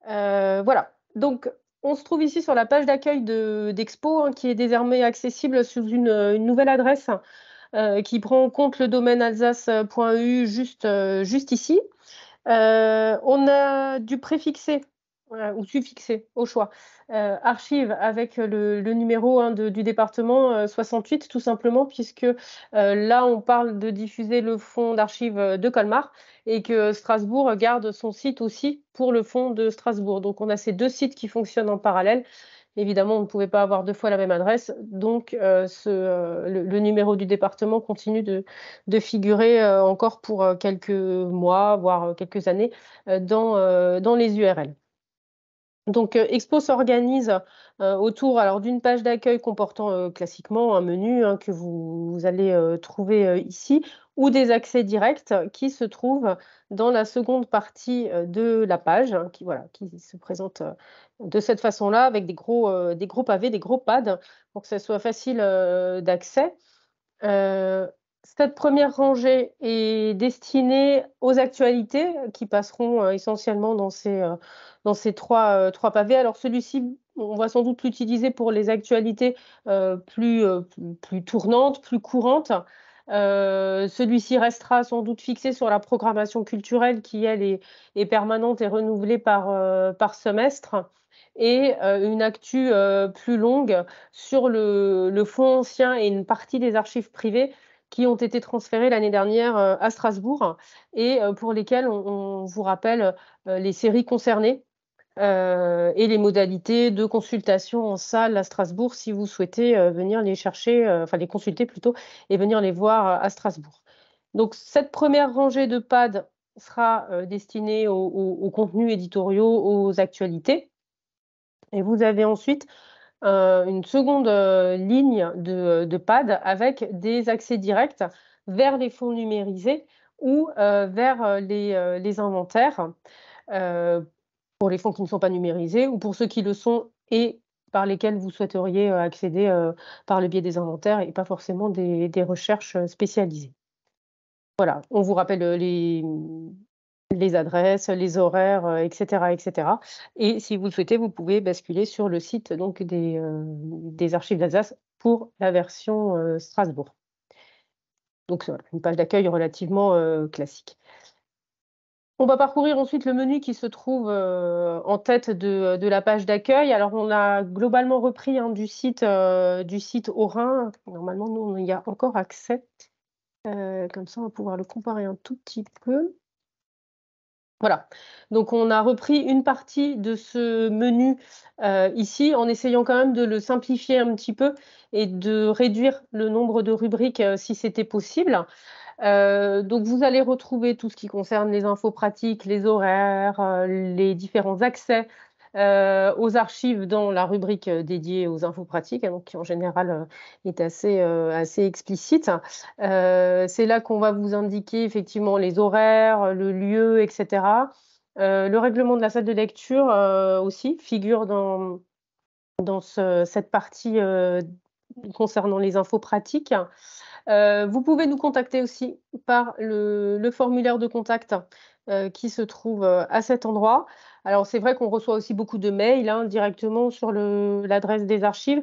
Voilà, donc on se trouve ici sur la page d'accueil d'Expo, hein, qui est désormais accessible sous une nouvelle adresse, qui prend en compte le domaine alsace.eu juste ici. On a du préfixé, ou suffixé, au choix, archive avec le numéro, hein, du département, 68 tout simplement puisque, là on parle de diffuser le fonds d'archives, de Colmar et que Strasbourg garde son site aussi pour le fonds de Strasbourg. Donc on a ces 2 sites qui fonctionnent en parallèle. Évidemment, on ne pouvait pas avoir 2 fois la même adresse, donc le numéro du département continue de figurer, encore pour, quelques mois, voire, quelques années, dans les URL. Donc, Expo s'organise, autour alors d'une page d'accueil comportant, classiquement un menu, hein, que vous allez, trouver, ici ou des accès directs qui se trouvent dans la seconde partie, de la page, hein, qui voilà, qui se présente, de cette façon-là avec des gros pavés, des gros pads pour que ça soit facile, d'accès. Heu, Cette première rangée est destinée aux actualités qui passeront, essentiellement dans ces 3 pavés. Alors celui-ci, on va sans doute l'utiliser pour les actualités, plus tournantes, plus courantes. Celui-ci restera sans doute fixé sur la programmation culturelle qui, elle, est permanente et renouvelée par semestre et une actu, plus longue sur le fonds ancien et une partie des archives privées qui ont été transférées l'année dernière, à Strasbourg et pour lesquelles on vous rappelle, les séries concernées, et les modalités de consultation en salle à Strasbourg si vous souhaitez, venir les chercher, enfin les consulter plutôt et venir les voir, à Strasbourg. Donc cette première rangée de pads sera, destinée aux contenus éditoriaux, aux actualités et vous avez ensuite une seconde, ligne de pads avec des accès directs vers les fonds numérisés ou, vers, les inventaires, heu, pour les fonds qui ne sont pas numérisés ou pour ceux qui le sont et par lesquels vous souhaiteriez, accéder, par le biais des inventaires et pas forcément des recherches, spécialisées. Voilà, on vous rappelle, les adresses, les horaires, et cetera et si vous le souhaitez, vous pouvez basculer sur le site donc des archives d'Alsace pour la version, Strasbourg. Donc voilà, une page d'accueil relativement, classique. On va parcourir ensuite le menu qui se trouve, en tête de la page d'accueil. Alors on a globalement repris, hein, du site Haut-Rhin. Normalement, nous, on y a encore accès, comme ça on va pouvoir le comparer un tout petit peu. Voilà, donc on a repris une partie de ce menu, ici, en essayant quand même de le simplifier un petit peu et de réduire le nombre de rubriques, si c'était possible. Donc vous allez retrouver tout ce qui concerne les infos pratiques, les horaires, les différents accès, aux archives dans la rubrique, dédiée aux infos pratiques, hein, donc qui en général, est assez explicite. C'est là qu'on va vous indiquer effectivement les horaires, le lieu et cetera. Le règlement de la salle de lecture, aussi figure dans cette partie, concernant les infos pratiques. Vous pouvez nous contacter aussi par le formulaire de contact, qui se trouve, à cet endroit. Alors c'est vrai qu'on reçoit aussi beaucoup de mails, hein, directement sur l'adresse des archives.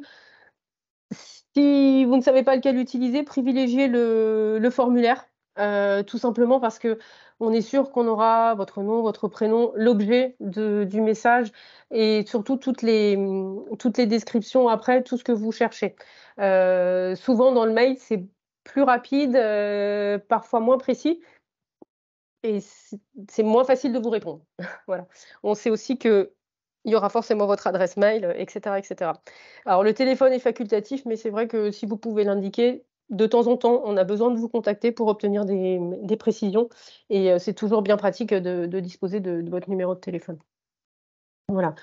Si vous ne savez pas lequel utiliser, privilégiez le formulaire, tout simplement parce qu'on est sûr qu'on aura votre nom, votre prénom, l'objet du message et surtout toutes les descriptions après, tout ce que vous cherchez. Souvent dans le mail, c'est plus rapide, parfois moins précis et c'est moins facile de vous répondre. Voilà. On sait aussi qu'il y aura forcément votre adresse mail, et cetera, et cetera. Alors le téléphone est facultatif, mais c'est vrai que si vous pouvez l'indiquer, de temps en temps, on a besoin de vous contacter pour obtenir des précisions et c'est toujours bien pratique, de disposer de votre numéro de téléphone. Voilà.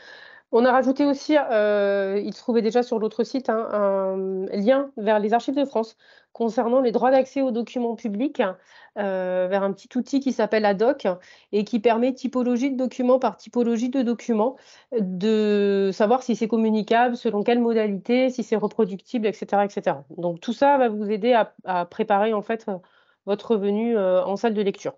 On a rajouté aussi, il se trouvait déjà sur l'autre site, hein, un lien vers les Archives de France concernant les droits d'accès aux documents publics, vers un petit outil qui s'appelle Haddoc et qui permet, typologie de documents par typologie de documents, de savoir si c'est communicable, selon quelle modalité, si c'est reproductible et cetera et cetera. Donc tout ça va vous aider à préparer en fait, votre venue, en salle de lecture.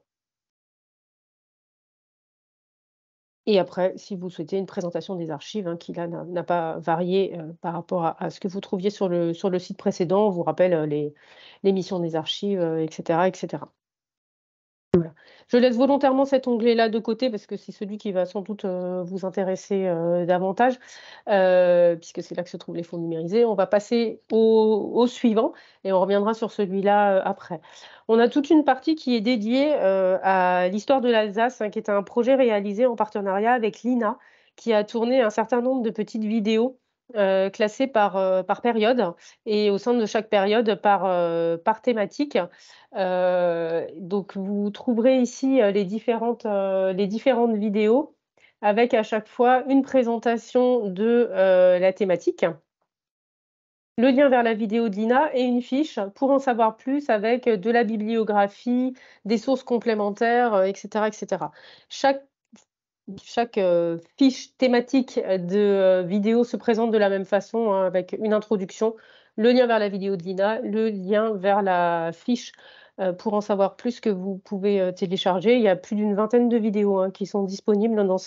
Et après, si vous souhaitez une présentation des archives, hein, qui là n'a pas varié, par rapport à ce que vous trouviez sur le site précédent, on vous rappelle, les missions des archives, et cetera, et cetera. Voilà. Je laisse volontairement cet onglet-là de côté parce que c'est celui qui va sans doute, vous intéresser, davantage, puisque c'est là que se trouvent les fonds numérisés. On va passer au suivant et on reviendra sur celui-là, après. On a toute une partie qui est dédiée, à l'histoire de l'Alsace, hein, qui est un projet réalisé en partenariat avec l'INA, qui a tourné un certain nombre de petites vidéos, classées par période et au sein de chaque période par thématique. Donc vous trouverez ici, les différentes vidéos avec à chaque fois une présentation de, la thématique, le lien vers la vidéo de l'INA et une fiche pour en savoir plus avec, de la bibliographie, des sources complémentaires, et cetera, et cetera. Chaque fiche thématique de vidéo se présente de la même façon, hein, avec une introduction, le lien vers la vidéo de l'INA, le lien vers la fiche pour en savoir plus que vous pouvez télécharger. Il y a plus d'une vingtaine de vidéos, hein, qui sont disponibles dans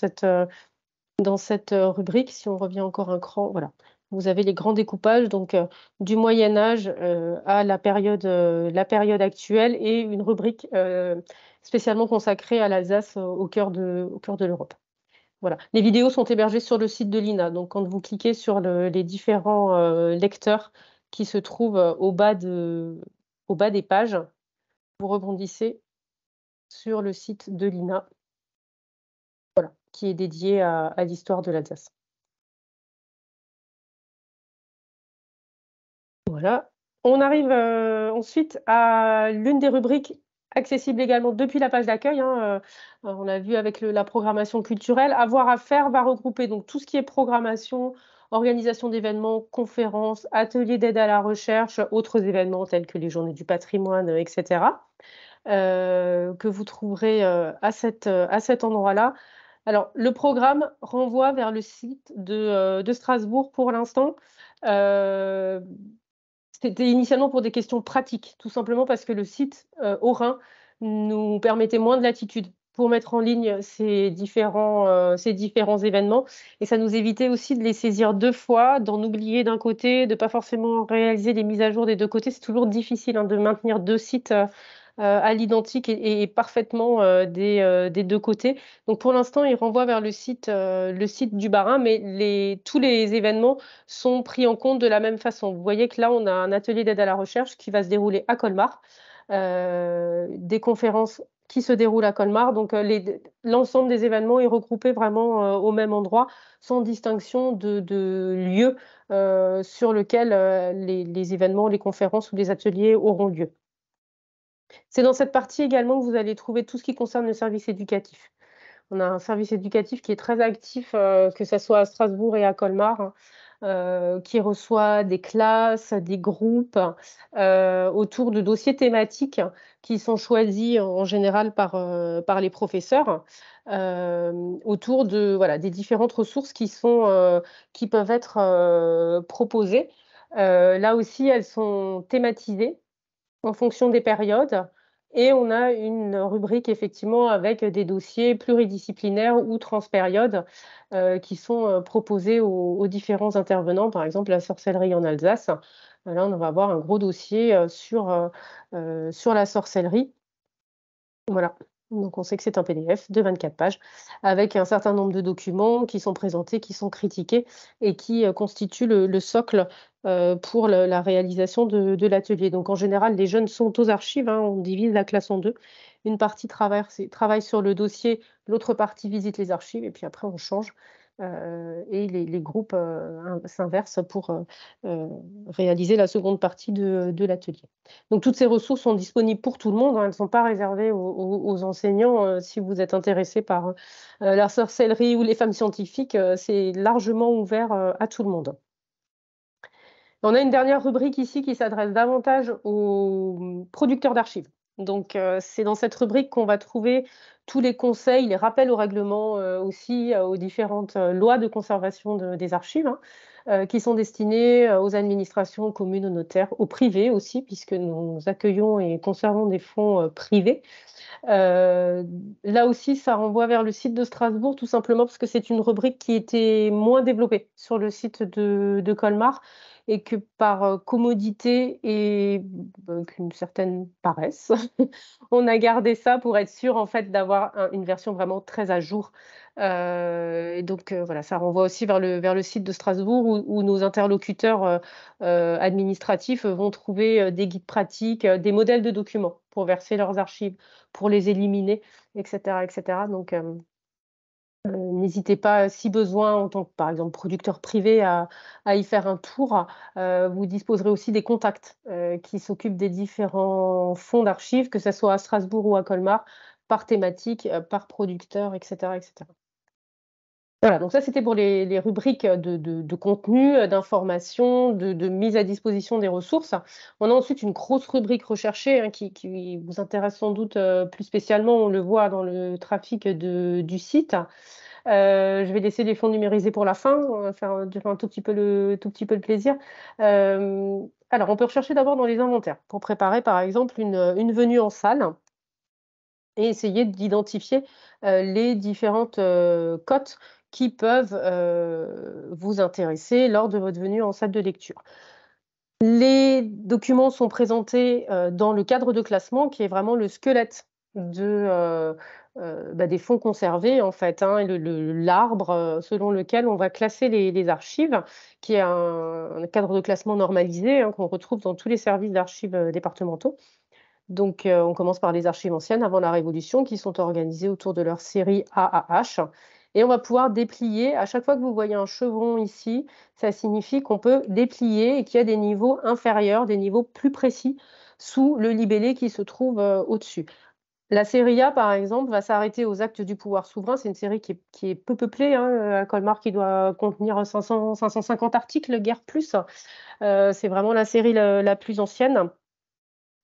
cette rubrique. Si on revient encore un cran, voilà. Vous avez les grands découpages, donc du Moyen Âge à la période actuelle et une rubrique spécialement consacrée à l'Alsace au cœur de l'Europe. Voilà. Les vidéos sont hébergées sur le site de l'INA. Donc, quand vous cliquez sur les différents lecteurs qui se trouvent au bas des pages, vous rebondissez sur le site de l'INA, voilà, qui est dédié à l'histoire de l'Alsace. Voilà. On arrive ensuite à l'une des rubriques accessibles également depuis la page d'accueil, hein, on l'a vu avec la programmation culturelle. Avoir à faire va regrouper donc tout ce qui est programmation, organisation d'événements, conférences, ateliers d'aide à la recherche, autres événements tels que les journées du patrimoine, et cetera, que vous trouverez à cet endroit-là. Alors, le programme renvoie vers le site de Strasbourg pour l'instant. Euh, C'était initialement pour des questions pratiques, tout simplement parce que le site, Haut-Rhin nous permettait moins de latitude pour mettre en ligne ces différents événements et ça nous évitait aussi de les saisir 2 fois, d'en oublier d'un côté, de pas forcément réaliser les mises à jour des 2 côtés. C'est toujours difficile, hein, de maintenir 2 sites, à l'identique et parfaitement, des 2 côtés. Donc pour l'instant, il renvoie vers le site du Bas-Rhin, mais tous les événements sont pris en compte de la même façon. Vous voyez que là, on a un atelier d'aide à la recherche qui va se dérouler à Colmar, des conférences qui se déroulent à Colmar. Donc, l'ensemble des événements est regroupé vraiment au même endroit, sans distinction de lieu sur lequel les événements, les conférences ou les ateliers auront lieu. C'est dans cette partie également que vous allez trouver tout ce qui concerne le service éducatif. On a un service éducatif qui est très actif, que ça soit à Strasbourg et à Colmar, hein, qui reçoit des classes, des groupes, autour de dossiers thématiques qui sont choisis en général par les professeurs, autour de voilà, des différentes ressources qui peuvent être, proposées. Là aussi, elles sont thématisées en fonction des périodes et on a une rubrique effectivement avec des dossiers pluridisciplinaires ou transpériodes, qui sont, proposés aux différents intervenants. Par exemple, la sorcellerie en Alsace. Là, on va avoir un gros dossier, sur la sorcellerie. Voilà, donc on sait que c'est un PDF de 24 pages avec un certain nombre de documents qui sont présentés, qui sont critiqués et qui, constituent le socle, pour la réalisation de l'atelier. Donc en général, les jeunes sont aux archives, hein, on divise la classe en 2. Une partie travaille sur le dossier, l'autre partie visite les archives et puis après on change, et les groupes, s'inversent pour, réaliser la seconde partie de l'atelier. Donc toutes ces ressources sont disponibles pour tout le monde, hein, elles ne sont pas réservées aux enseignants. Si vous êtes intéressé par la sorcellerie ou les femmes scientifiques, c'est largement ouvert à tout le monde. On a une dernière rubrique ici qui s'adresse davantage aux producteurs d'archives. Donc c'est dans cette rubrique qu'on va trouver tous les conseils, les rappels au règlement, aussi aux différentes lois de conservation des archives, hein. qui sont destinés aux administrations, aux communes, aux notaires, aux privés aussi, puisque nous accueillons et conservons des fonds privés. Là aussi, ça renvoie vers le site de Strasbourg, tout simplement parce que c'est une rubrique qui était moins développée sur le site de Colmar et que par commodité et qu'une certaine paresse, on a gardé ça pour être sûr en fait d'avoir une version vraiment très à jour. Et donc voilà, ça renvoie aussi vers le site de Strasbourg où nos interlocuteurs administratifs vont trouver des guides pratiques, des modèles de documents pour verser leurs archives, pour les éliminer, etc., etc. Donc n'hésitez pas, si besoin, en tant que, par exemple, producteur privé, à y faire un tour. Vous disposerez aussi des contacts qui s'occupent des différents fonds d'archives, que ce soit à Strasbourg ou à Colmar, par thématique, par producteur, etc., etc. Voilà, donc ça, c'était pour les rubriques de contenu, d'information, de mise à disposition des ressources. On a ensuite une grosse rubrique recherchée hein, qui vous intéresse sans doute plus spécialement. On le voit dans le trafic du site. Je vais laisser les fonds numérisés pour la fin, on va faire durer un tout petit peu tout petit peu le plaisir. Alors, on peut rechercher d'abord dans les inventaires pour préparer, par exemple, une venue en salle et essayer d'identifier les différentes cotes qui peuvent vous intéresser lors de votre venue en salle de lecture. Les documents sont présentés dans le cadre de classement qui est vraiment le squelette des fonds conservés en fait, hein, l'arbre selon lequel on va classer les archives, qui est un cadre de classement normalisé hein, qu'on retrouve dans tous les services d'archives départementaux. Donc on commence par les archives anciennes avant la Révolution qui sont organisées autour de leur série AAH. Et on va pouvoir déplier, à chaque fois que vous voyez un chevron ici, ça signifie qu'on peut déplier et qu'il y a des niveaux inférieurs, des niveaux plus précis sous le libellé qui se trouve au-dessus. La série A, par exemple, va s'arrêter aux actes du pouvoir souverain. C'est une série qui est peu peuplée, hein, à Colmar, qui doit contenir 550 articles, guère plus. C'est vraiment la série la plus ancienne.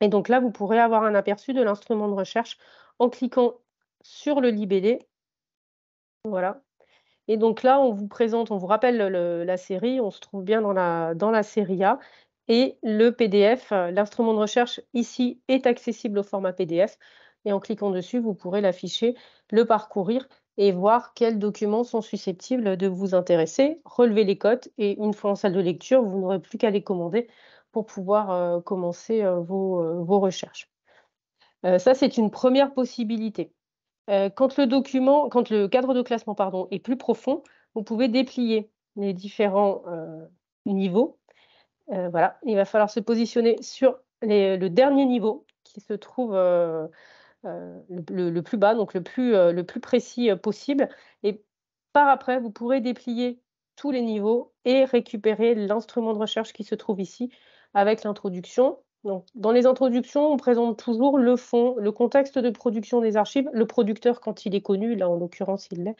Et donc là, vous pourrez avoir un aperçu de l'instrument de recherche en cliquant sur le libellé. Voilà. Et donc là, on vous présente, on vous rappelle la série, on se trouve bien dans la série A. Et le PDF, l'instrument de recherche ici est accessible au format PDF. Et en cliquant dessus, vous pourrez l'afficher, le parcourir et voir quels documents sont susceptibles de vous intéresser, relever les cotes et une fois en salle de lecture, vous n'aurez plus qu'à les commander pour pouvoir commencer vos recherches. Ça, c'est une première possibilité. Quand le cadre de classement pardon, est plus profond, vous pouvez déplier les différents niveaux. Voilà, il va falloir se positionner sur le dernier niveau qui se trouve le plus bas, donc le plus précis possible. Et par après, vous pourrez déplier tous les niveaux et récupérer l'instrument de recherche qui se trouve ici avec l'introduction. Donc, dans les introductions, on présente toujours le fond, le contexte de production des archives, le producteur quand il est connu, là en l'occurrence il l'est.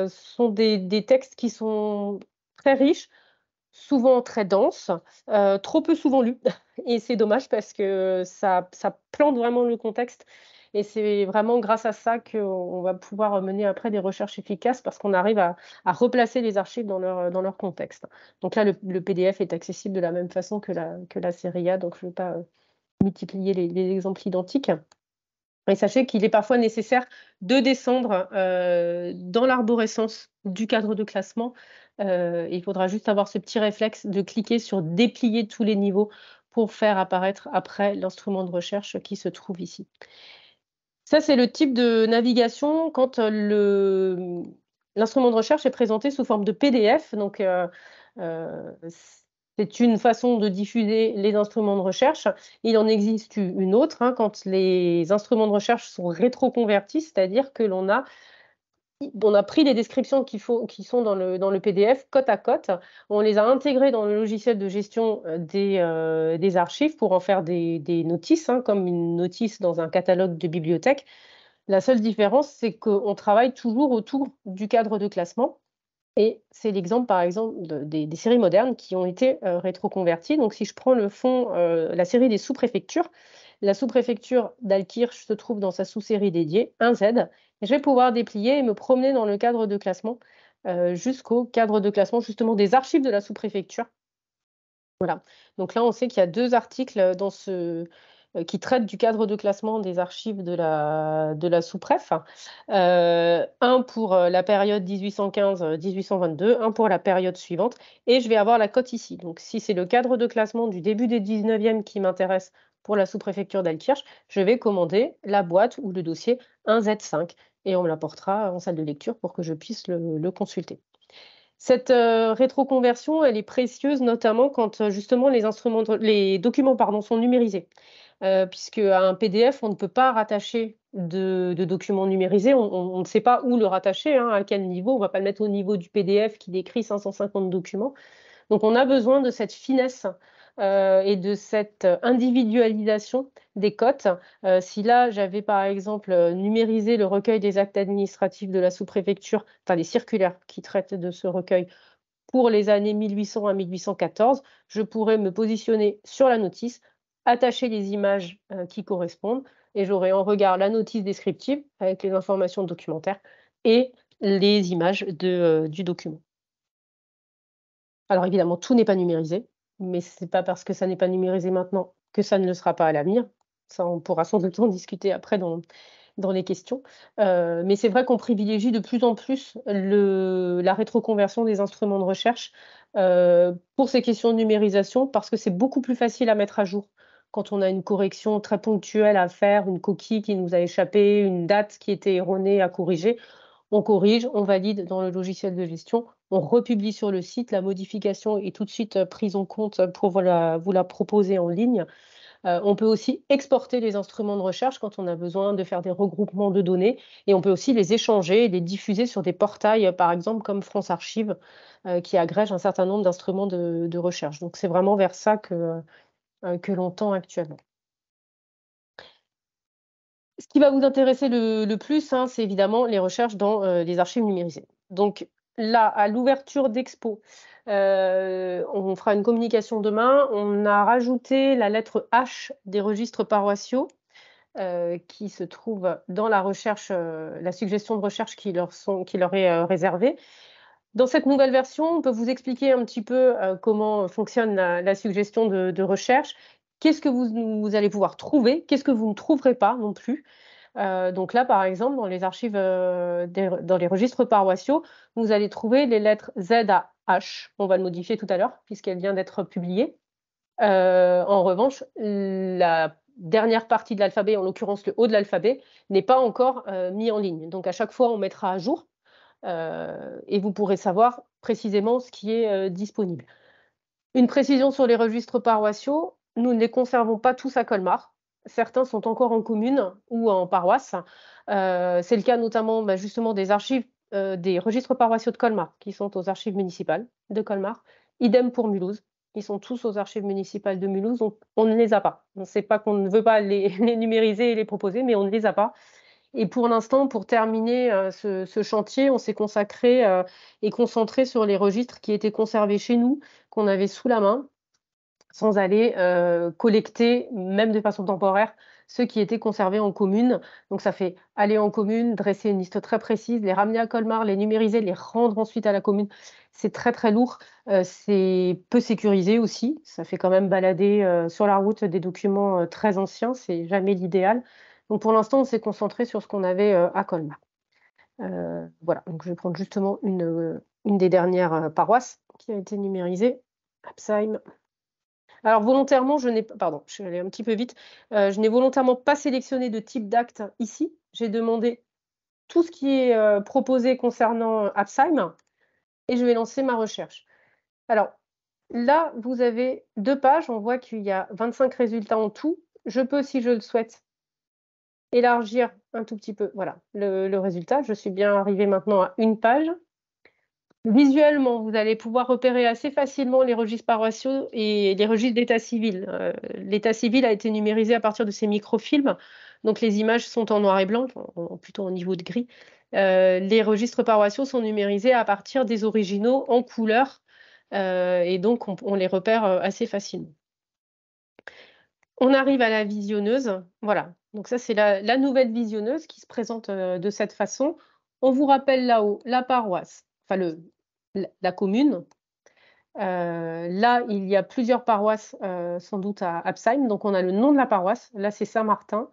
Sont des textes qui sont très riches, souvent très denses, trop peu souvent lus. Et c'est dommage parce que ça plante vraiment le contexte. Et c'est vraiment grâce à ça qu'on va pouvoir mener après des recherches efficaces parce qu'on arrive à replacer les archives dans leur contexte. Donc là, le PDF est accessible de la même façon que la série A, donc je ne vais pas multiplier les exemples identiques. Et sachez qu'il est parfois nécessaire de descendre dans l'arborescence du cadre de classement. Il faudra juste avoir ce petit réflexe de cliquer sur déplier tous les niveaux pour faire apparaître après l'instrument de recherche qui se trouve ici. Ça, c'est le type de navigation quand l'instrument de recherche est présenté sous forme de PDF. Donc, c'est une façon de diffuser les instruments de recherche. Il en existe une autre hein, quand les instruments de recherche sont rétroconvertis, c'est-à-dire que l'on a pris les descriptions qui sont dans le PDF côte à côte, on les a intégrées dans le logiciel de gestion des archives pour en faire des notices, hein, comme une notice dans un catalogue de bibliothèque. La seule différence, c'est qu'on travaille toujours autour du cadre de classement. Et c'est l'exemple, par exemple, des séries modernes qui ont été rétroconverties. Donc, si je prends le fond, la série des sous-préfectures, la sous-préfecture d'Altkirch se trouve dans sa sous-série dédiée, 1Z. Et je vais pouvoir déplier et me promener dans le cadre de classement jusqu'au cadre de classement justement des archives de la sous-préfecture. Voilà, donc là, on sait qu'il y a 2 articles dans qui traitent du cadre de classement des archives de la sous-préf. Un pour, la période 1815-1822, un pour la période suivante et je vais avoir la cote ici. Donc si c'est le cadre de classement du début des 19e qui m'intéresse pour la sous-préfecture d'Altkirch, je vais commander la boîte ou le dossier 1Z5 et on me l'apportera en salle de lecture pour que je puisse le consulter. Cette, rétroconversion, elle est précieuse notamment quand, justement les documents, pardon, sont numérisés. Puisqu'à un PDF, on ne peut pas rattacher de documents numérisés. On ne sait pas où le rattacher, hein, à quel niveau. On ne va pas le mettre au niveau du PDF qui décrit 550 documents. Donc on a besoin de cette finesse, et de cette individualisation des cotes. Si là, j'avais par exemple, numérisé le recueil des actes administratifs de la sous-préfecture, enfin les circulaires qui traitent de ce recueil pour les années 1800 à 1814, je pourrais me positionner sur la notice, attacher les images, qui correspondent et j'aurai en regard la notice descriptive avec les informations documentaires et les images du document. Alors évidemment, tout n'est pas numérisé, mais c'est pas parce que ça n'est pas numérisé maintenant que ça ne le sera pas à l'avenir. Ça, on pourra sans doute en discuter après dans les questions. Mais c'est vrai qu'on privilégie de plus en plus la rétroconversion des instruments de recherche, pour ces questions de numérisation, parce que c'est beaucoup plus facile à mettre à jour quand on a une correction très ponctuelle à faire, une coquille qui nous a échappé, une date qui était erronée à corriger. On corrige, on valide dans le logiciel de gestion, on republie sur le site, la modification est tout de suite, prise en compte pour vous la proposer en ligne. On peut aussi exporter les instruments de recherche quand on a besoin de faire des regroupements de données et on peut aussi les échanger et les diffuser sur des portails, par exemple comme France Archives, qui agrège un certain nombre d'instruments de recherche. Donc c'est vraiment vers ça que l'on tend actuellement. Ce qui va vous intéresser le plus, hein, c'est évidemment les recherches dans, les archives numérisées. Donc là, à l'ouverture d'Expo, on fera une communication demain. On a rajouté la lettre H des registres paroissiaux, qui se trouve dans la recherche, la suggestion de recherche qui leur est, réservée. Dans cette nouvelle version, on peut vous expliquer un petit peu, comment fonctionne la suggestion de recherche. Qu'est-ce que vous allez pouvoir trouver? Qu'est-ce que vous ne trouverez pas non plus? Donc là, par exemple, dans les archives, dans les registres paroissiaux, vous allez trouver les lettres Z à H. On va le modifier tout à l'heure puisqu'elle vient d'être publiée. En revanche, la dernière partie de l'alphabet, en l'occurrence le haut de l'alphabet, n'est pas encore, mis en ligne. Donc à chaque fois, on mettra à jour, et vous pourrez savoir précisément ce qui est, disponible. Une précision sur les registres paroissiaux, nous ne les conservons pas tous à Colmar. Certains sont encore en commune ou en paroisse. C'est le cas notamment, bah, justement des archives, des registres paroissiaux de Colmar, qui sont aux archives municipales de Colmar. Idem pour Mulhouse. Ils sont tous aux archives municipales de Mulhouse. On ne les a pas. On ne sait pas qu'on ne veut pas les numériser et les proposer, mais on ne les a pas. Et pour l'instant, pour terminer, ce chantier, on s'est consacré, et concentré sur les registres qui étaient conservés chez nous, qu'on avait sous la main, sans aller, collecter, même de façon temporaire, ceux qui étaient conservés en commune. Donc ça fait aller en commune, dresser une liste très précise, les ramener à Colmar, les numériser, les rendre ensuite à la commune. C'est très, très lourd, c'est peu sécurisé aussi. Ça fait quand même balader, sur la route des documents, très anciens, c'est jamais l'idéal. Donc pour l'instant, on s'est concentré sur ce qu'on avait, à Colmar. Voilà, donc je vais prendre justement une des dernières, paroisses qui a été numérisée, Absheim. Alors volontairement, pardon, je suis allée un petit peu vite. Je n'ai volontairement pas sélectionné de type d'acte ici. J'ai demandé tout ce qui est, proposé concernant, Absheim et je vais lancer ma recherche. Alors là, vous avez 2 pages. On voit qu'il y a 25 résultats en tout. Je peux, si je le souhaite, élargir un tout petit peu, voilà, le résultat. Je suis bien arrivée maintenant à une page. Visuellement, vous allez pouvoir repérer assez facilement les registres paroissiaux et les registres d'état civil. L'état civil a été numérisé à partir de ces microfilms, donc les images sont en noir et blanc, plutôt en niveau de gris. Les registres paroissiaux sont numérisés à partir des originaux en couleur, et donc on les repère, assez facilement. On arrive à la visionneuse, voilà. Donc ça, c'est la nouvelle visionneuse qui se présente, de cette façon. On vous rappelle là-haut la paroisse, enfin la commune. Là, il y a plusieurs paroisses, sans doute à Absheim. Donc, on a le nom de la paroisse. Là, c'est Saint-Martin.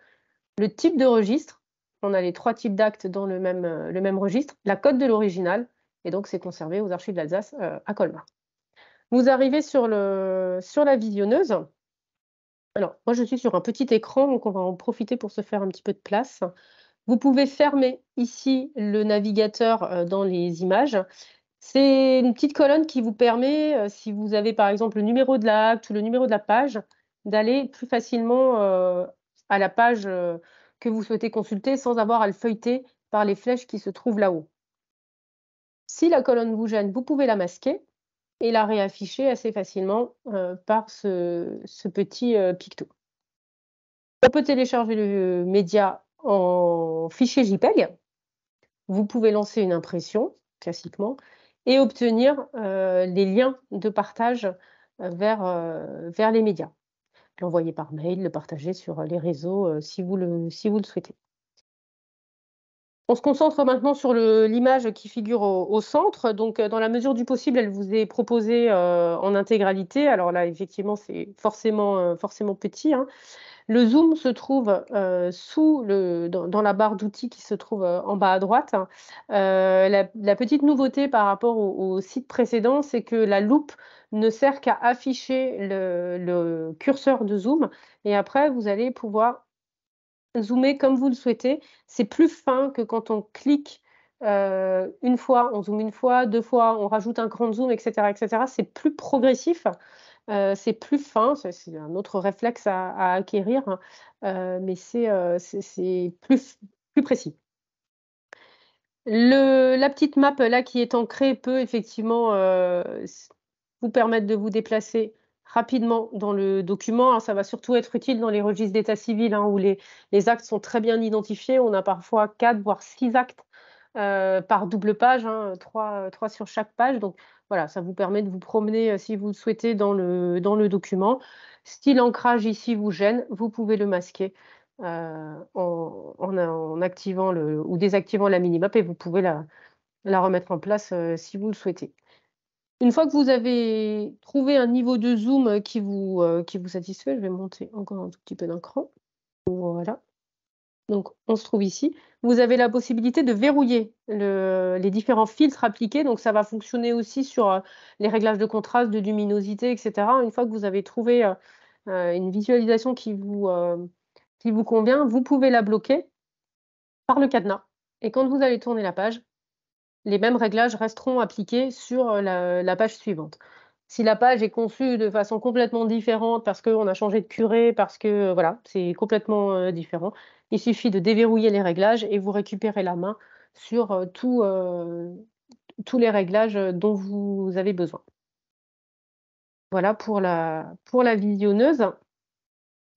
Le type de registre. On a les 3 types d'actes dans le même registre. La cote de l'original. Et donc, c'est conservé aux archives d'Alsace à Colmar. Vous arrivez sur la visionneuse. Alors, moi, je suis sur un petit écran, donc on va en profiter pour se faire un petit peu de place. Vous pouvez fermer ici le navigateur dans les images. C'est une petite colonne qui vous permet, si vous avez par exemple le numéro de l'acte ou le numéro de la page, d'aller plus facilement à la page que vous souhaitez consulter sans avoir à le feuilleter par les flèches qui se trouvent là-haut. Si la colonne vous gêne, vous pouvez la masquer et la réafficher assez facilement par ce petit picto. On peut télécharger le média en fichier JPEG. Vous pouvez lancer une impression, classiquement, et obtenir les liens de partage vers les médias. L'envoyer par mail, le partager sur les réseaux si vous le souhaitez. On se concentre maintenant sur l'image qui figure au centre. Donc, dans la mesure du possible, elle vous est proposée en intégralité. Alors là, effectivement, c'est forcément petit, hein. Le zoom se trouve dans la barre d'outils qui se trouve en bas à droite. La petite nouveauté par rapport au site précédent, c'est que la loupe ne sert qu'à afficher le curseur de zoom. Et après, vous allez pouvoir zoomer comme vous le souhaitez. C'est plus fin que quand on clique une fois, on zoome une fois, 2 fois, on rajoute un grand zoom, etc., etc. C'est plus progressif. C'est plus fin, c'est un autre réflexe à acquérir, mais c'est plus précis. La petite map là qui est ancrée peut effectivement vous permettre de vous déplacer rapidement dans le document, hein. Ça va surtout être utile dans les registres d'état civil, hein, où les actes sont très bien identifiés. On a parfois 4 voire 6 actes par double page, hein, 3 sur chaque page. Donc voilà, ça vous permet de vous promener si vous le souhaitez dans le document. Si l'ancrage ici vous gêne, vous pouvez le masquer en activant ou désactivant la minimap, et vous pouvez la remettre en place si vous le souhaitez. Une fois que vous avez trouvé un niveau de zoom qui vous satisfait, je vais monter encore un tout petit peu d'un cran. Voilà. Donc, on se trouve ici. Vous avez la possibilité de verrouiller les différents filtres appliqués. Donc, ça va fonctionner aussi sur les réglages de contraste, de luminosité, etc. Une fois que vous avez trouvé une visualisation qui vous convient, vous pouvez la bloquer par le cadenas. Et quand vous allez tourner la page, les mêmes réglages resteront appliqués sur la page suivante. Si la page est conçue de façon complètement différente parce qu'on a changé de curé, parce que voilà, c'est complètement différent, il suffit de déverrouiller les réglages et vous récupérez la main sur tous les réglages dont vous avez besoin. Voilà pour la visionneuse.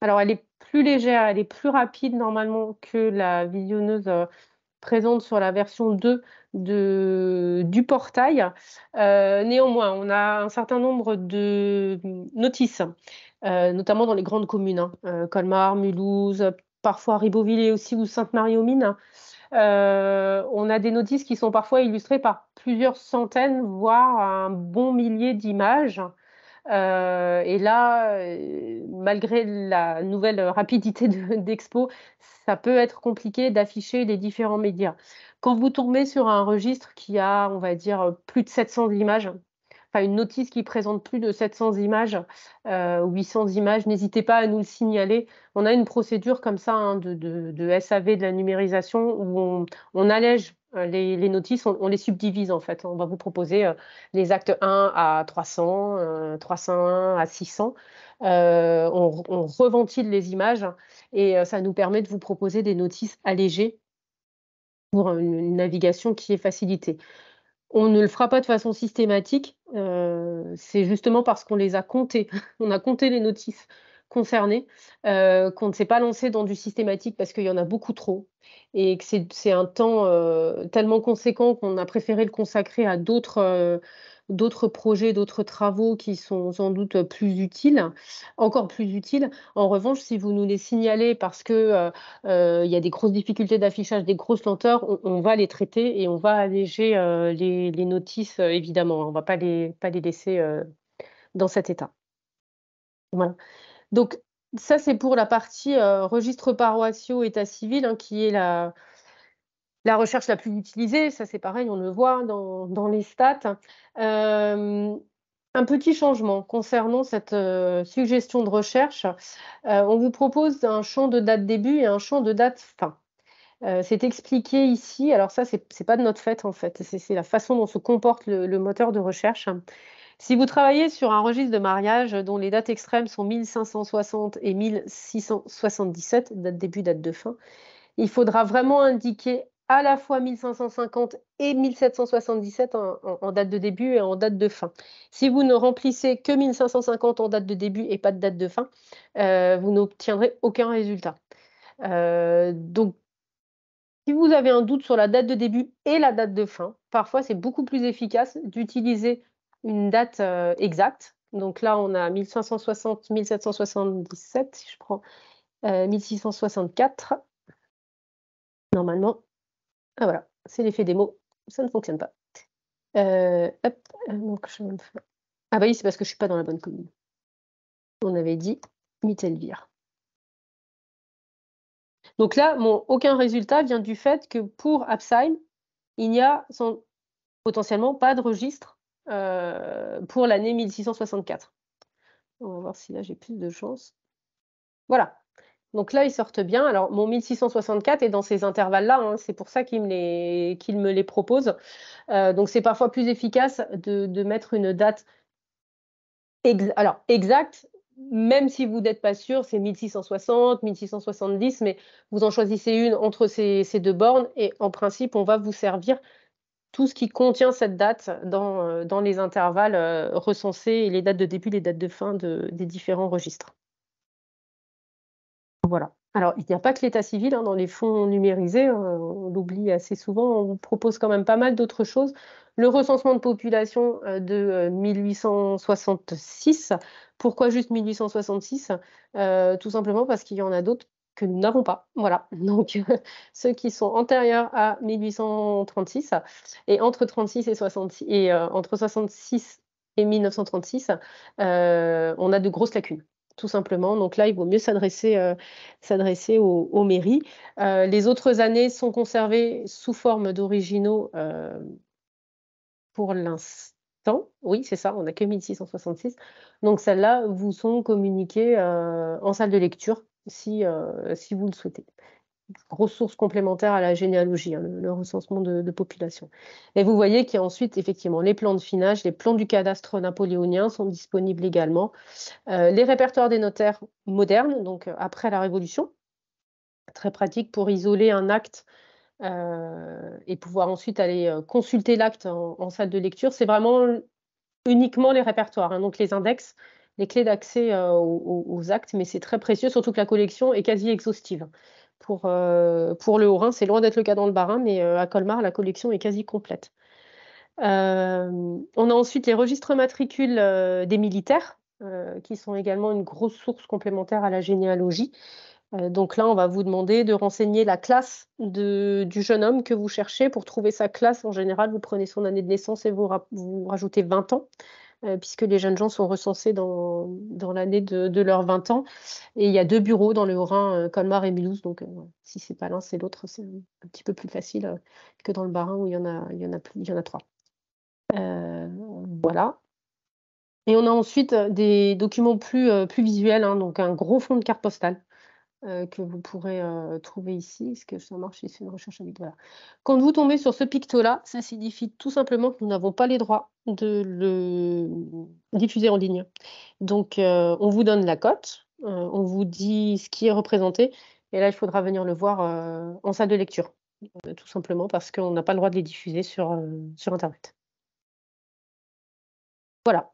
Alors, elle est plus légère, elle est plus rapide normalement que la visionneuse présente sur la version 2 du portail. Néanmoins, on a un certain nombre de notices, notamment dans les grandes communes, hein, Colmar, Mulhouse, parfois Ribeauvillé aussi, ou Sainte-Marie-aux-Mines. On a des notices qui sont parfois illustrées par plusieurs centaines, voire un bon millier d'images. Et là, malgré la nouvelle rapidité d'Expo, ça peut être compliqué d'afficher les différents médias. Quand vous tombez sur un registre qui a, on va dire, plus de 700 images, enfin une notice qui présente plus de 700 images, 800 images, n'hésitez pas à nous le signaler. On a une procédure comme ça, hein, de SAV, de la numérisation, où on allège les notices, on les subdivise en fait. On va vous proposer les actes 1 à 300, 301 à 600. On reventile les images et ça nous permet de vous proposer des notices allégées pour une navigation qui est facilitée. On ne le fera pas de façon systématique, c'est justement parce qu'on les a comptées. On a compté les notices concernées, qu'on ne s'est pas lancé dans du systématique parce qu'il y en a beaucoup trop et que c'est un temps tellement conséquent qu'on a préféré le consacrer à d'autres d'autres projets, d'autres travaux qui sont sans doute plus utiles, encore plus utiles. En revanche, si vous nous les signalez parce que il y a des grosses difficultés d'affichage, des grosses lenteurs, on va les traiter et on va alléger les notices, évidemment. On ne va pas les laisser dans cet état. Voilà. Donc, ça, c'est pour la partie registres paroissiaux, état civil, hein, qui est la recherche la plus utilisée. Ça, c'est pareil, on le voit dans les stats. Un petit changement concernant cette suggestion de recherche. On vous propose un champ de date début et un champ de date fin. C'est expliqué ici. Alors ça, c'est pas de notre fait, en fait. C'est la façon dont se comporte le moteur de recherche. Si vous travaillez sur un registre de mariage dont les dates extrêmes sont 1560 et 1677, date début, date de fin, il faudra vraiment indiquer à la fois 1550 et 1777 en date de début et en date de fin. Si vous ne remplissez que 1550 en date de début et pas de date de fin, vous n'obtiendrez aucun résultat. Donc, si vous avez un doute sur la date de début et la date de fin, parfois c'est beaucoup plus efficace d'utiliser une date exacte. Donc là, on a 1560, 1777, si je prends 1664. Normalement, ah voilà, c'est l'effet démo, ça ne fonctionne pas. Hop, donc je vais me faire... Ah bah oui, c'est parce que je ne suis pas dans la bonne commune. On avait dit Mittelvire. Donc là, aucun résultat vient du fait que pour Absheim, il n'y a potentiellement pas de registre pour l'année 1664. On va voir si là j'ai plus de chance. Voilà. Donc là, ils sortent bien. Alors, mon 1664 est dans ces intervalles-là, hein, c'est pour ça qu'il me les propose. Donc, c'est parfois plus efficace de mettre une date exacte, même si vous n'êtes pas sûr, c'est 1660, 1670, mais vous en choisissez une entre ces deux bornes et en principe, on va vous servir tout ce qui contient cette date dans les intervalles recensés et les dates de début, les dates de fin des différents registres. Voilà. Alors, il n'y a pas que l'état civil hein, dans les fonds numérisés, on l'oublie assez souvent, on vous propose quand même pas mal d'autres choses. Le recensement de population de 1866. Pourquoi juste 1866? Tout simplement parce qu'il y en a d'autres que nous n'avons pas. Voilà. Donc, ceux qui sont antérieurs à 1836 et entre 36 et 66 et entre 66 et 1936, on a de grosses lacunes tout simplement. Donc là, il vaut mieux s'adresser aux mairies. Les autres années sont conservées sous forme d'originaux pour l'instant. Oui, c'est ça, on n'a que 1666. Donc celles-là vous sont communiquées en salle de lecture si vous le souhaitez. Grosse source complémentaire à la généalogie, hein, le recensement de population. Et vous voyez qu'il y a ensuite effectivement les plans de finage, les plans du cadastre napoléonien sont disponibles également. Les répertoires des notaires modernes, donc après la Révolution, très pratique pour isoler un acte et pouvoir ensuite aller consulter l'acte en salle de lecture. C'est vraiment uniquement les répertoires, hein, donc les index, les clés d'accès aux actes, mais c'est très précieux, surtout que la collection est quasi exhaustive. Pour le Haut-Rhin, c'est loin d'être le cas dans le Bas-Rhin, mais à Colmar, la collection est quasi complète. On a ensuite les registres matricules des militaires, qui sont également une grosse source complémentaire à la généalogie. Donc là, on va vous demander de renseigner la classe du jeune homme que vous cherchez. Pour trouver sa classe, en général, vous prenez son année de naissance et vous rajoutez 20 ans, puisque les jeunes gens sont recensés dans l'année de leurs 20 ans. Et il y a 2 bureaux dans le Haut-Rhin, Colmar et Mulhouse. Donc, si c'est pas l'un, c'est l'autre. C'est un petit peu plus facile que dans le Bas-Rhin où il y en a 3. Voilà. Et on a ensuite des documents plus visuels, hein, donc un gros fond de carte postale que vous pourrez trouver ici. Est-ce que ça marche? C'est une recherche avec. Voilà. Quand vous tombez sur ce picto-là, ça signifie tout simplement que nous n'avons pas les droits de le diffuser en ligne. Donc, on vous donne la cote, on vous dit ce qui est représenté, et là, il faudra venir le voir en salle de lecture, tout simplement parce qu'on n'a pas le droit de les diffuser sur Internet. Voilà.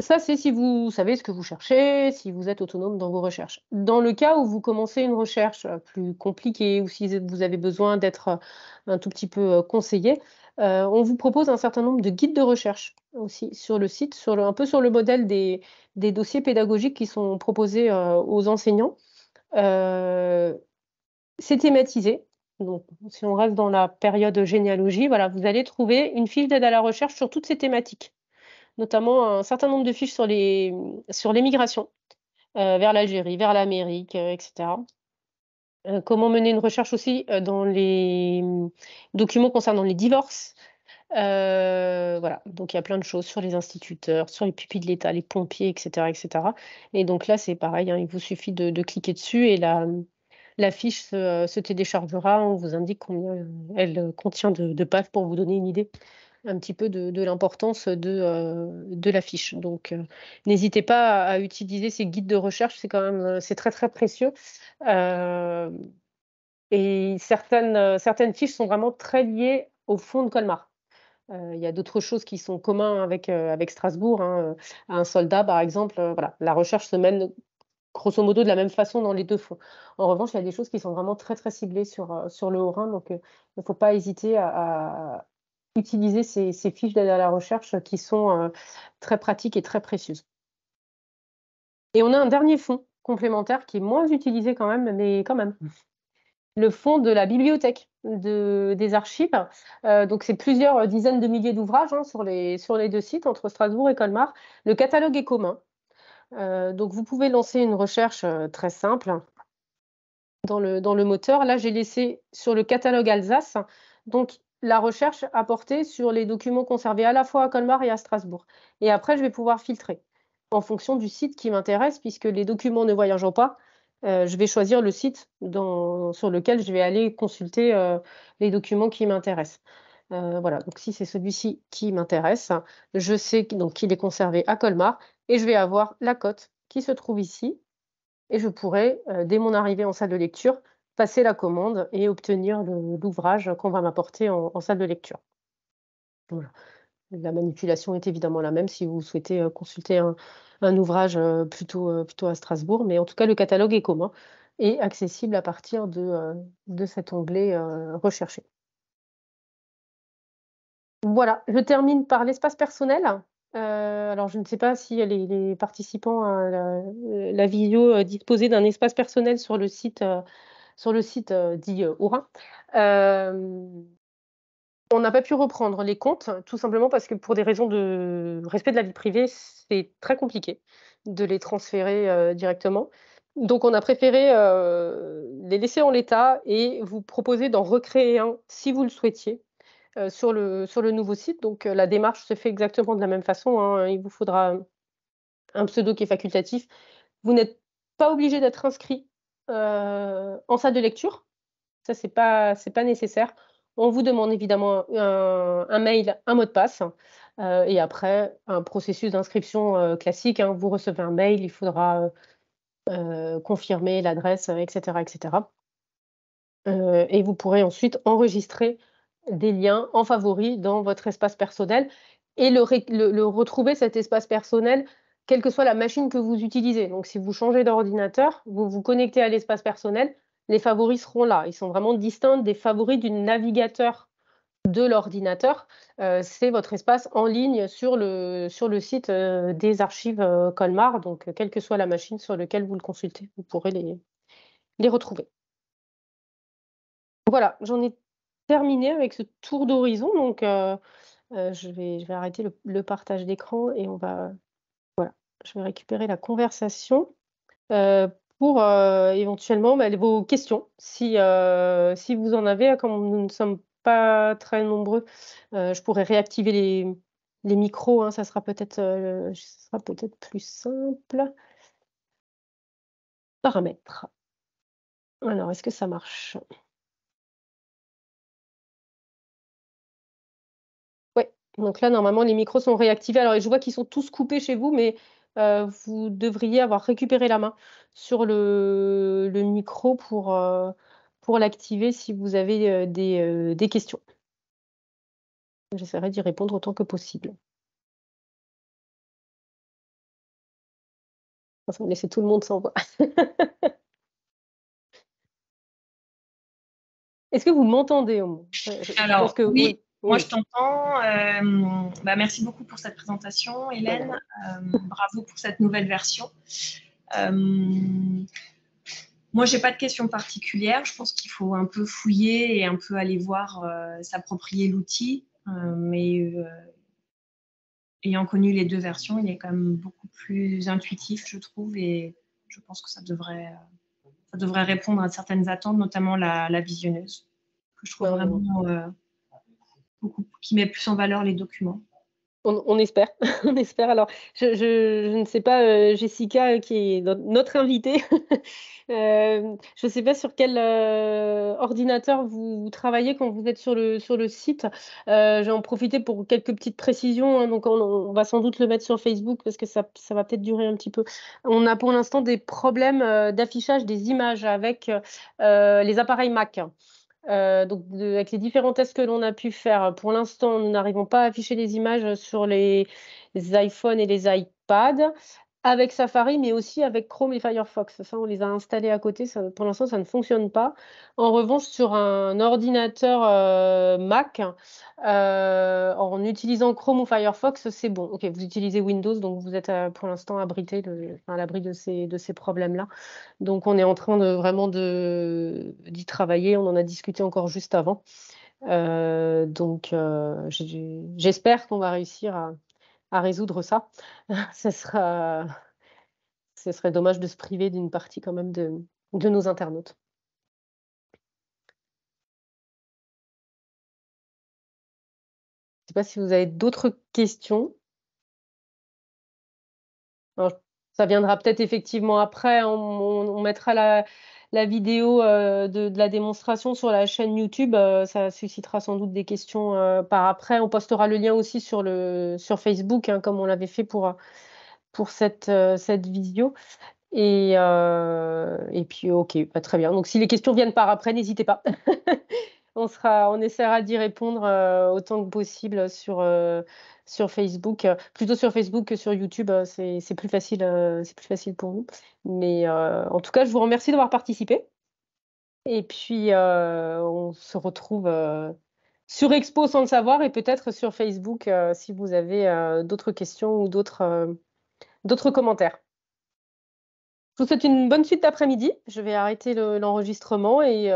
Ça, c'est si vous savez ce que vous cherchez, si vous êtes autonome dans vos recherches. Dans le cas où vous commencez une recherche plus compliquée ou si vous avez besoin d'être un tout petit peu conseillé, on vous propose un certain nombre de guides de recherche aussi sur le site, un peu sur le modèle des dossiers pédagogiques qui sont proposés aux enseignants. C'est thématisé. Donc, si on reste dans la période généalogie, voilà, vous allez trouver une fiche d'aide à la recherche sur toutes ces thématiques, notamment un certain nombre de fiches sur l'émigration vers l'Algérie, vers l'Amérique, etc. Comment mener une recherche aussi dans les documents concernant les divorces. Voilà, donc il y a plein de choses sur les instituteurs, sur les pupilles de l'État, les pompiers, etc., etc. Et donc là, c'est pareil, hein, il vous suffit de cliquer dessus et la fiche se téléchargera. On vous indique combien elle contient de pages pour vous donner une idée un petit peu de l'importance de la fiche. Donc, n'hésitez pas à utiliser ces guides de recherche, c'est quand même c'est très très précieux. Et certaines fiches sont vraiment très liées au fond de Colmar. Il y a d'autres choses qui sont communs avec Strasbourg, hein, un soldat, par exemple, voilà, la recherche se mène grosso modo de la même façon dans les deux fonds. En revanche, il y a des choses qui sont vraiment très, très ciblées sur le Haut-Rhin, donc il ne faut pas hésiter à utiliser ces fiches d'aide à la recherche qui sont très pratiques et très précieuses. Et on a un dernier fonds complémentaire qui est moins utilisé quand même, mais quand même. Le fonds de la bibliothèque des archives. Donc, c'est plusieurs dizaines de milliers d'ouvrages hein, sur les deux sites, entre Strasbourg et Colmar. Le catalogue est commun. Donc, vous pouvez lancer une recherche très simple dans le moteur. Là, j'ai laissé sur le catalogue Alsace. Donc, la recherche a porté sur les documents conservés à la fois à Colmar et à Strasbourg. Et après, je vais pouvoir filtrer en fonction du site qui m'intéresse, puisque les documents ne voyageant pas, je vais choisir le site sur lequel je vais aller consulter les documents qui m'intéressent. Voilà, donc si c'est celui-ci qui m'intéresse, je sais donc qu'il est conservé à Colmar et je vais avoir la cote qui se trouve ici et je pourrai, dès mon arrivée en salle de lecture, passer la commande et obtenir l'ouvrage qu'on va m'apporter en salle de lecture. Voilà. La manipulation est évidemment la même si vous souhaitez consulter un ouvrage plutôt à Strasbourg, mais en tout cas, le catalogue est commun et accessible à partir de cet onglet recherché. Voilà, je termine par l'espace personnel. Alors, je ne sais pas si les participants à la visio disposaient d'un espace personnel sur le site dit Ourin. On n'a pas pu reprendre les comptes, tout simplement parce que pour des raisons de respect de la vie privée, c'est très compliqué de les transférer directement. Donc, on a préféré les laisser en l'état et vous proposer d'en recréer un si vous le souhaitiez sur le nouveau site. Donc, la démarche se fait exactement de la même façon, hein. Il vous faudra un pseudo qui est facultatif. Vous n'êtes pas obligé d'être inscrit en salle de lecture. Ça, c'est pas nécessaire. On vous demande évidemment un mail, un mot de passe, et après un processus d'inscription classique, hein. Vous recevez un mail, il faudra confirmer l'adresse, etc., etc. Et vous pourrez ensuite enregistrer des liens en favoris dans votre espace personnel et retrouver cet espace personnel, quelle que soit la machine que vous utilisez. Donc, si vous changez d'ordinateur, vous vous connectez à l'espace personnel, les favoris seront là. Ils sont vraiment distincts des favoris du navigateur de l'ordinateur. C'est votre espace en ligne sur le site des archives Colmar. Donc, quelle que soit la machine sur laquelle vous le consultez, vous pourrez les retrouver. Voilà, j'en ai terminé avec ce tour d'horizon. Donc, je vais arrêter le partage d'écran et voilà, je vais récupérer la conversation pour éventuellement vos questions, si vous en avez. Comme nous ne sommes pas très nombreux, je pourrais réactiver les micros, hein, ça sera peut-être plus simple. Paramètres. Alors, est-ce que ça marche? Ouais, donc là, normalement, les micros sont réactivés. Alors, je vois qu'ils sont tous coupés chez vous, mais vous devriez avoir récupéré la main sur le micro pour l'activer si vous avez des questions. J'essaierai d'y répondre autant que possible. Ça va laisser tout le monde sans voix. Est-ce que vous m'entendez au moins? Je pense Alors, que oui, Moi, je Oui. t'entends. Merci beaucoup pour cette présentation, Hélène. Bravo pour cette nouvelle version. Moi, j'ai pas de questions particulières. Je pense qu'il faut un peu fouiller et un peu aller voir, s'approprier l'outil. Mais ayant connu les deux versions, il est quand même beaucoup plus intuitif, je trouve, et je pense que ça devrait répondre à certaines attentes, notamment la visionneuse, que je trouve vraiment qui met plus en valeur les documents. On espère, on espère. Alors, je ne sais pas, Jessica, qui est notre invitée, je ne sais pas sur quel ordinateur vous travaillez quand vous êtes sur le site. Je vais en profiter pour quelques petites précisions, hein. Donc, on va sans doute le mettre sur Facebook parce que ça va peut-être durer un petit peu. On a pour l'instant des problèmes d'affichage des images avec les appareils Mac. Donc, avec les différents tests que l'on a pu faire, pour l'instant, nous n'arrivons pas à afficher les images sur les iPhones et les iPads avec Safari, mais aussi avec Chrome et Firefox. Ça, on les a installés à côté. Pour l'instant, ça ne fonctionne pas. En revanche, sur un ordinateur Mac, en utilisant Chrome ou Firefox, c'est bon. Ok, vous utilisez Windows, donc vous êtes pour l'instant abrité, à l'abri de ces problèmes-là. Donc, on est en train d'y travailler. On en a discuté encore juste avant. J'espère qu'on va réussir à résoudre ça. Ce sera, ce serait dommage de se priver d'une partie quand même de nos internautes. Je ne sais pas si vous avez d'autres questions. Alors, ça viendra peut-être effectivement après. On mettra la vidéo de la démonstration sur la chaîne YouTube. Ça suscitera sans doute des questions par après. On postera le lien aussi sur Facebook, hein, comme on l'avait fait pour cette vidéo. Et puis, ok, très bien. Donc, si les questions viennent par après, n'hésitez pas. On essaiera d'y répondre autant que possible sur Facebook. Plutôt sur Facebook que sur YouTube, c'est plus facile pour nous. Mais en tout cas, je vous remercie d'avoir participé. Et puis, on se retrouve sur Expo sans le savoir et peut-être sur Facebook si vous avez d'autres questions ou d'autres commentaires. Je vous souhaite une bonne suite d'après-midi. Je vais arrêter l'enregistrement et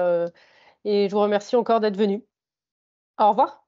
je vous remercie encore d'être venu. Au revoir.